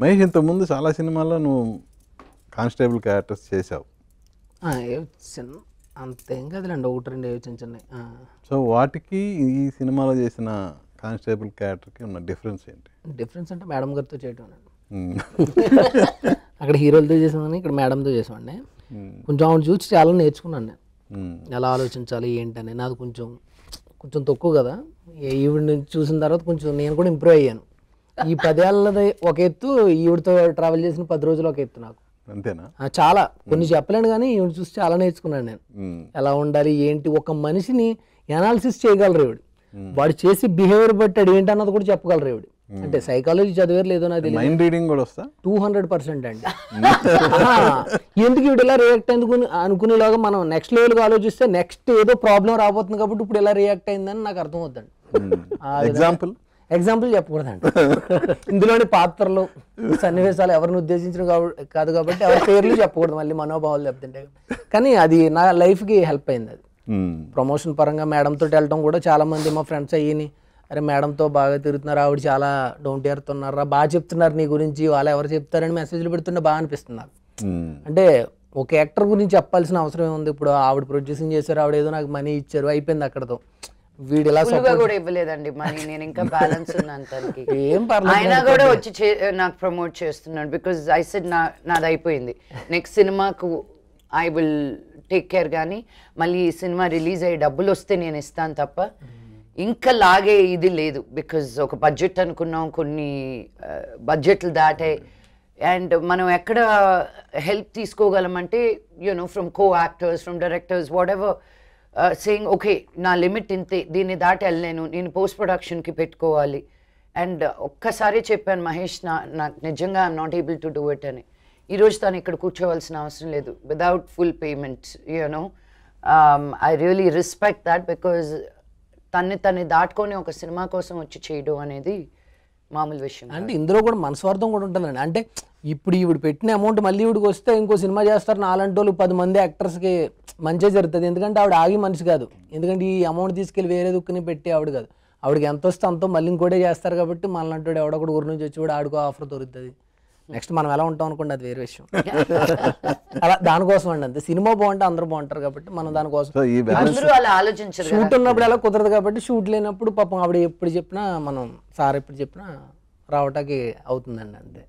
మహేష్ ఇంతకుముందు చాలా సినిమాల్లో నువ్వు కానిస్టేబుల్ క్యారెక్టర్స్ చేసావు. అంతేం కదలేండి, ఒకటి రెండు చిన్న చిన్న. సో వాటికి ఈ సినిమాలో చేసిన కానిస్టేబుల్ క్యారెక్టర్కి ఉన్న డిఫరెన్స్ ఏంటి? డిఫరెన్స్ అంటే మేడం గారితో చేయటం అండి. అక్కడ హీరోలతో చేసామని ఇక్కడ మేడంతో చేసామండి. కొంచెం ఆవిడ చూసి చాలా నేర్చుకున్నాను నేను, ఎలా ఆలోచించాలి ఏంటని. నాది కొంచెం కొంచెం తక్కువ కదా, ఈవిడ చూసిన తర్వాత కొంచెం నేను కూడా ఇంప్రూవ్ అయ్యాను. ఈ 10 ఏళ్ళది ఒక ఎత్తు, ఈవిడతో ట్రావెల్ చేసిన 10 రోజులు ఒక ఎత్తు నాకు. అంతేనా? చాలా కొన్ని చెప్పలేను కానీ ఈవిడ చూసి చాలా నేర్చుకున్నాను నేను, ఎలా ఉండాలి ఏంటి. ఒక మనిషిని ఎనాలిసిస్ చేయగలరు ఈవిడ, వాడు చేసి బిహేవియర్ బట్టి ఏంటి అన్నది కూడా చెప్పగలరు ఈవిడ. అంటే సైకాలజీ చదివారు లేదో నాకు తెలియదు, మైండ్ రీడింగ్ కూడా వస్తా 200% అండి. ఎందుకు ఇవి ఇలా రియాక్ట్ అయింది అనుకునేలాగా మనం నెక్స్ట్ లెవెల్గా ఆలోచిస్తే నెక్స్ట్ ఏదో ప్రాబ్లం రాబోతుంది కాబట్టి ఇప్పుడు ఇలా రియాక్ట్ అయిందని నాకు అర్థం అవుతుంది. ఎగ్జాంపుల్ చెప్పకూడదండి, ఇందులోని పాత్రలు సన్నివేశాలు ఎవరిని ఉద్దేశించిన కాదు కాబట్టి ఎవరి పేర్లు చెప్పకూడదు, మళ్ళీ మనోభావాలు చెప్తుంటే. కానీ అది నా లైఫ్కి హెల్ప్ అయింది. అది ప్రమోషన్ పరంగా మేడంతో వెళ్ళటం కూడా చాలా మంది మా ఫ్రెండ్స్ అయ్యి, అరే మేడంతో బాగా తిరుగుతున్నారు, ఆవిడ చాలా డౌన్ టు ఎర్త్ ఉన్నారా, బాగా చెప్తున్నారు నీ గురించి, వాళ్ళు ఎవరు చెప్తారని మెసేజ్లు పెడుతుంటే బాగా అనిపిస్తుంది నాకు. అంటే ఒక యాక్టర్ గురించి చెప్పాల్సిన అవసరం ఉంది. ఇప్పుడు ఆవిడ ప్రొడ్యూసింగ్ చేశారు, ఆవిడ ఏదో నాకు మనీ ఇచ్చారు, అయిపోయింది అక్కడతో. వీడు ఇలా కూడా ఇవ్వలేదండి మనీ, నేను ఇంకా బ్యాలెన్స్ ఉన్నాను తనకి. ఏం పర్లేదు, ఆయన కూడా వచ్చి నాకు ప్రమోట్ చేస్తున్నాడు. బికాజ్ ఐ సెడ్ నాది అయిపోయింది, నెక్స్ట్ సినిమాకు ఐ విల్ టేక్ కేర్. కానీ మళ్ళీ ఈ సినిమా రిలీజ్ అయ్యి డబ్బులు వస్తే నేను ఇస్తాను తప్ప ఇంకా లాగే ఇది లేదు. బికాజ్ ఒక బడ్జెట్ అనుకున్నాం, కొన్ని బడ్జెట్లు దాటాయి. అండ్ మనం ఎక్కడ హెల్ప్ తీసుకోగలమంటే from co actors, from directors, whatever, saying okay నా లిమిట్ ఇంతే, దీన్ని దాటి వెళ్ళలేను, నేను పోస్ట్ ప్రొడక్షన్కి పెట్టుకోవాలి. అండ్ ఒక్కసారి చెప్పాను మహేష్, నాకు నిజంగా I'm not able to do it అని. ఈరోజు తను ఇక్కడ కూర్చోవలసిన అవసరం లేదు without full payment. I really respect that. Because తన్ని దాటుకొని ఒక సినిమా కోసం వచ్చి చేయడం అనేది మామూలు విషయం. అంటే ఇందులో కూడా మన స్వార్థం కూడా ఉంటుందండి. అంటే ఇప్పుడు ఈవిడ పెట్టిన అమౌంట్ మళ్ళీ ఈవిడికి వస్తే ఇంకో సినిమా చేస్తారు, నాలంటి వాళ్ళు 10 మంది యాక్టర్స్కి మంచిగా జరుగుతుంది. ఎందుకంటే ఆవిడ ఆగి మనిషి కాదు, ఎందుకంటే ఈ అమౌంట్ తీసుకెళ్ళి వేరే దుక్కుని పెట్టి ఆవిడ కాదు, ఆవిడకి ఎంత వస్తే అంతో మళ్ళీ ఇంకోటే చేస్తారు. కాబట్టి మనలాంటి ఎవడొకడు ఊరి నుంచి వచ్చి కూడా ఆడికో ఆఫర్ దొరుకుతుంది. నెక్స్ట్ మనం ఎలా ఉంటాం అనుకోండి, అది వేరే విషయం. అలా దానికోసం అండి, అంతే. సినిమా బాగుంటే అందరూ బాగుంటారు కాబట్టి మనం దానికోసం. షూట్ ఉన్నప్పుడు ఎలా కుదరదు కాబట్టి, షూట్ లేనప్పుడు పాపం ఆవిడ ఎప్పుడు చెప్పినా, మనం సార్ ఎప్పుడు చెప్పినా రావటానికి అవుతుందండి, అంతే.